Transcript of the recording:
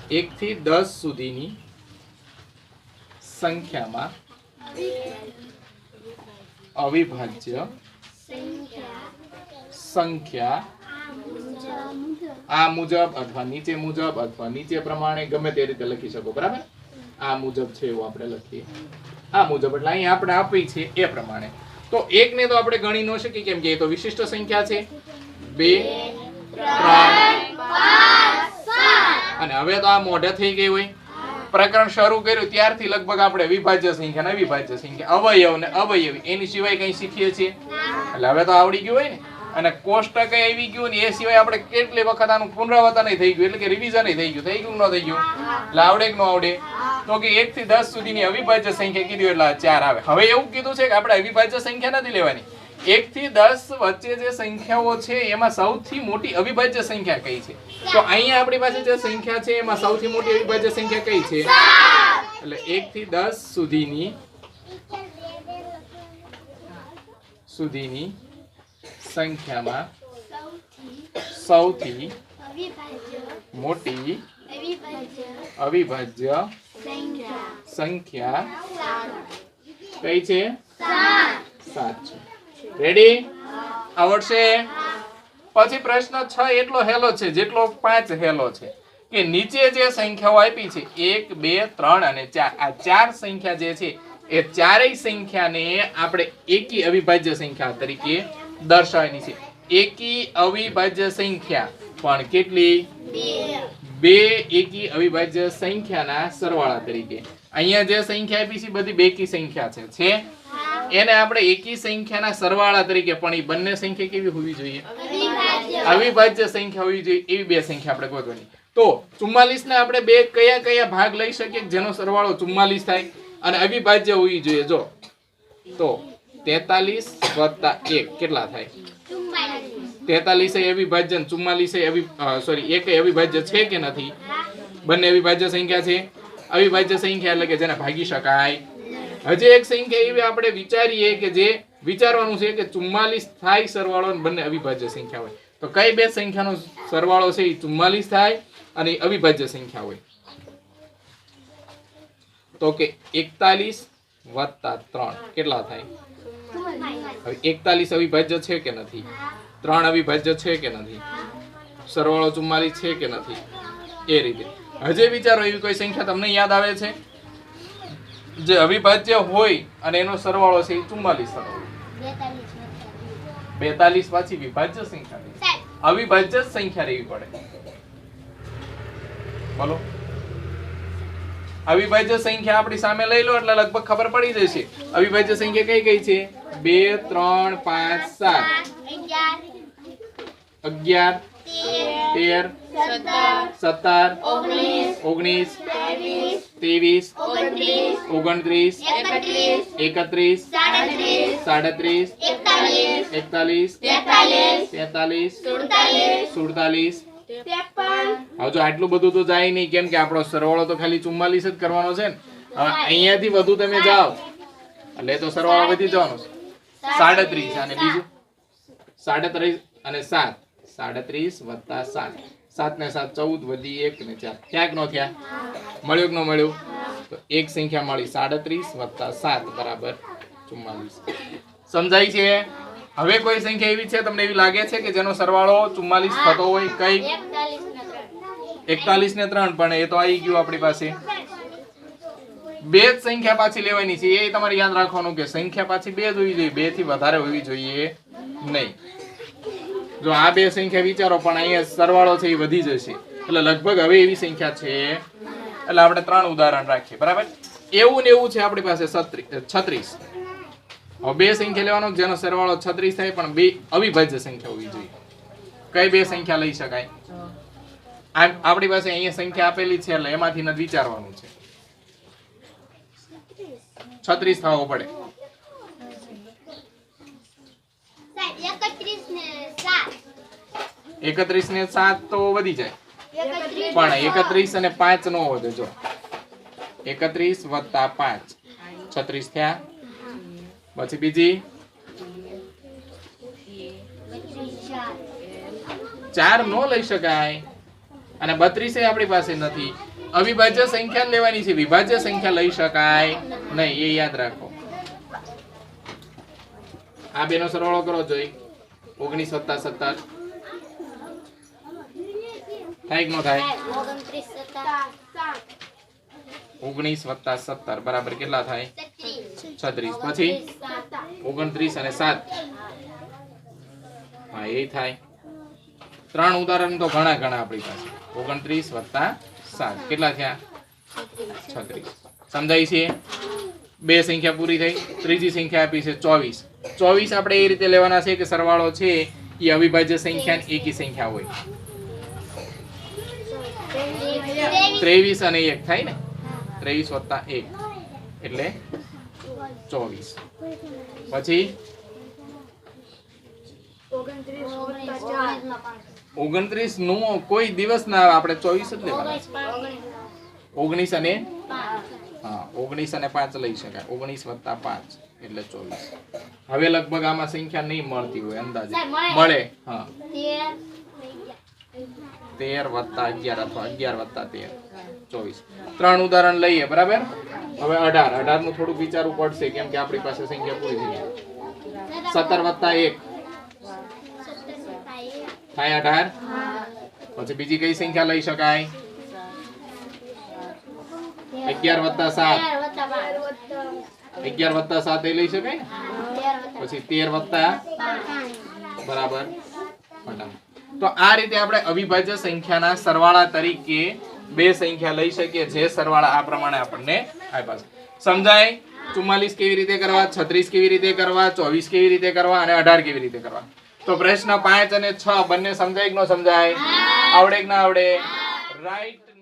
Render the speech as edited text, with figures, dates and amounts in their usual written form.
1 થી 10 સુધીની સંખ્યામાં અવિભાજ્ય સંખ્યા આ મુજબ અથવા નીચે પ્રમાણે ગમે તે રીતે લખી શકો, બરાબર? આ મુજબ છે એવું આપણે લખીએ, આ મુજબ એટલે અહીં આપણે આપી છે એ પ્રમાણે. તો 1 ને તો આપણે ગણી ન શકીએ, કેમ કે એ તો વિશિષ્ટ સંખ્યા છે. 2 3 અને હવે તો આ મોઢે થઈ ગઈ હોય. પ્રકરણ શરૂ કર્યું ત્યારથી લગભગ આપણે વિભાજ્ય સંખ્યા ને અવિભાજ્ય સંખ્યા, અવયવ ને અવયવી, એની સિવાય કઈ શીખીએ છીએ? એટલે હવે તો આવડી ગયું હોય ને. અને કોષ્ટક આવી ગયું ને એ સિવાય આપણે કેટલી વખત આનું પુનરાવર્તન થઈ ગયું, એટલે કે રિવિઝન થઈ ગયું ન થઈ ગયું? એટલે આવડે કે ન આવડે? તો કે 1 થી 10 સુધીની અવિભાજ્ય સંખ્યા કીધી એટલે 4 આવે. હવે એવું કીધું છે કે આપણે અવિભાજ્ય સંખ્યા નથી લેવાની. 1 થી 10 વચ્ચે જે સંખ્યાઓ છે એમાં સૌથી મોટી અવિભાજ્ય સંખ્યા કઈ છે? તો અહીંયા આપણી પાસે જે સંખ્યા છે એમાં સૌથી મોટી અવિભાજ્ય સંખ્યા કઈ છે? એટલે 1 થી 10 સુધીની સંખ્યામાં સૌથી મોટી અવિભાજ્ય સંખ્યા કઈ છે? 7 છે. રેડી? આવડશે? પછી પ્રશ્ન 6 એટલો હેલો છે જેટલો 5 હેલો છે કે નીચે જે સંખ્યાઓ આપી છે 1 2 3 અને 4, આ 4 સંખ્યા જે છે એ ચારેય સંખ્યાને આપણે એકી અવિભાજ્ય સંખ્યા તરીકે દર્શાવવાની છે. એકી અવિભાજ્ય સંખ્યા પણ કેટલી? 2 એકી અવિભાજ્ય સંખ્યાના સરવાળા તરીકે. અહીંયા જે સંખ્યા આપી છે બધી બેકી સંખ્યા છે એને આપણે એકી સંખ્યાના સરવાળા તરીકે, પણ એ બંને સંખ્યા કેવી હોવી જોઈએ? અવિભાજ્ય સંખ્યા હોવી જોઈએ. એવી બે સંખ્યા આપણે ગોતવાની. તો 44 ને આપણે બે કયા ભાગ લઈ શકીએ જેનો સરવાળો 44 થાય અને અવિભાજ્ય હોવી જોઈએ? જો તો 43 વત્તા 1 કેટલા થાય? 43 એ અવિભાજ્ય, 44 એ એક અવિભાજ્ય છે કે નથી? બંને અવિભાજ્ય સંખ્યા છે. અવિભાજ્ય સંખ્યા એટલે કે જેને ભાગી શકાય. હજી એક સંખ્યા એવી આપણે વિચારીએ કે જે વિચારવાનું છે કે 44 થાય સરવાળો અને બંને અવિભાજ્ય સંખ્યા હોય. તો કઈ બે સંખ્યાનો સરવાળો છે એ 44 થાય અને અવિભાજ્ય સંખ્યા હોય? તો કે 41 વત્તા 3 કેટલા થાય? હવે 41 અવિભાજ્ય છે કે નથી? 3 અવિભાજ્ય છે કે નથી? સરવાળો 44 છે કે નથી? એ રીતે હજી વિચારો એવી કોઈ સંખ્યા તમને યાદ આવે છે જે અવિભાજ્ય હોય અને એનો સરવાળો છે 44 થતો? 42 પાછી વિભાજ્ય સંખ્યા, અવિભાજ્ય સંખ્યા રહેવી પડે. બોલો, અવિભાજ્ય સંખ્યા આપણી સામે લઈ લો એટલે લગભગ ખબર પડી જશે. અવિભાજ્ય સંખ્યા કઈ છે? 2 3 5 7 11 13 17 19 23 29 31 37 41 43 47 હવે જો આટલું બધું તો જાય નહીં, કેમ કે આપણો સરવાળો તો ખાલી 44 જ કરવાનો છે ને. હવે અહીંયાથી વધુ તમે જાઓ એટલે તો સરવાળો વધી જવાનો છે. 37 અને બીજું 37 અને 7, 37 વત્તા 7, 7 ને 7 14 વધી 1 ને 4 ક્યાંક નો થયા? મળ્યું કે ન મળ્યું? તો એક સંખ્યા મળી 37 વત્તા 7 બરાબર 44. સમજાય છે? હવે કોઈ સંખ્યા એવી છે તમને એવી લાગે છે કે જેનો સરવાળો 44 થતો હોય? કઈ? 41 ને 3 પણ એ તો આવી ગયું આપણી પાસે. બે જ સંખ્યા પાછી લેવાની છે, એ તમારે યાદ રાખવાનું કે સંખ્યા પાછી બે જ હોવી જોઈએ, બે થી વધારે હોવી જોઈએ નહીં. જો આ બે સંખ્યા વિચારો પણ અહીંયા સરવાળો છે એ વધી જશે એટલે લગભગ હવે એવી સંખ્યા છે એટલે આપણે 3 ઉદાહરણ રાખીએ, બરાબર? એવું ને એવું છે આપણી પાસે 36. હવે બે સંખ્યા લેવાનો જેનો સરવાળો 36 થાય પણ બે અવિભાજ્ય સંખ્યા હોવી જોઈએ. કઈ બે સંખ્યા લઈ શકાય? આપણી પાસે અહીંયા સંખ્યા આપેલી છે એટલે એમાંથી જ વિચારવાનું છે. 36 થવો પડે. 31 ને 7 તો વધી જાય પણ 31 અને 5 નો વધે. જો 31 વત્તા 5 36 થયા. પછી બીજી 4 નો લઈ શકાય અને 32 આપણી પાસે નથી અવિભાજ્ય સંખ્યા લેવાની છે, વિભાજ્ય સંખ્યા લઈ શકાય નહીં, એ યાદ રાખો. આ બેનો સરવાળો કરો જોઈ. 19 + 17 થાય કે ન થાય? 19 + 17 બરાબર કેટલા થાય? 36. પછી 29 અને 7 હા એ થાય. 3 ઉદાહરણ તો ઘણા આપણી પાસે. 29 + 7 કેટલા થયા? 36. સમજાય છે? બે સંખ્યા પૂરી થઈ. ત્રીજી સંખ્યા આપી છે 24. 24 આપણે એ રીતે લેવાના છે કે સરવાળો છે એ અવિભાજ્ય સંખ્યા ની એકી સંખ્યા હોય. 23 અને 1 થાય ને? 23 + 1 એટલે 24. પછી 29 નું કોઈ દિવસ ના આવે, આપણે 24 જ લેવાના. 19 અને 19 અને 5 લઈ શકાય. 19 + 5 એટલે 24. હવે લગભગ આમાં સંખ્યા નહીં મળતી હોય, અંદાજે મળે. હા 13 + 11 અથવા 11 + 13 24. 3 ઉદાહરણ લઈએ બરાબર. હવે 18 નું થોડું વિચારવું પડશે કેમ કે આપણી પાસે સંખ્યા પૂરી થઈ ગઈ. 17 + 1 થાય 18. પછી બીજી કઈ સંખ્યા લઈ શકાય? 11 + 7 11 + 7 એ લઈ શકાય ને? પછી 13 + બરાબર 18. તો આ રીતે આપણે અવિભાજ્ય સંખ્યાના સરવાળા તરીકે બે સંખ્યા લઈ શકીએ, જે સરવાળા આ પ્રમાણે આપણને આપ્યા છે. સમજાય? 44 કેવી રીતે કરવા, 36 કેવી રીતે કરવા, 24 કેવી રીતે કરવા અને 18 કેવી રીતે કરવા. તો પ્રશ્ન 5 અને 6 બંને સમજાય કે ન સમજાય? આવડે કે ના આવડે? રાઈટ.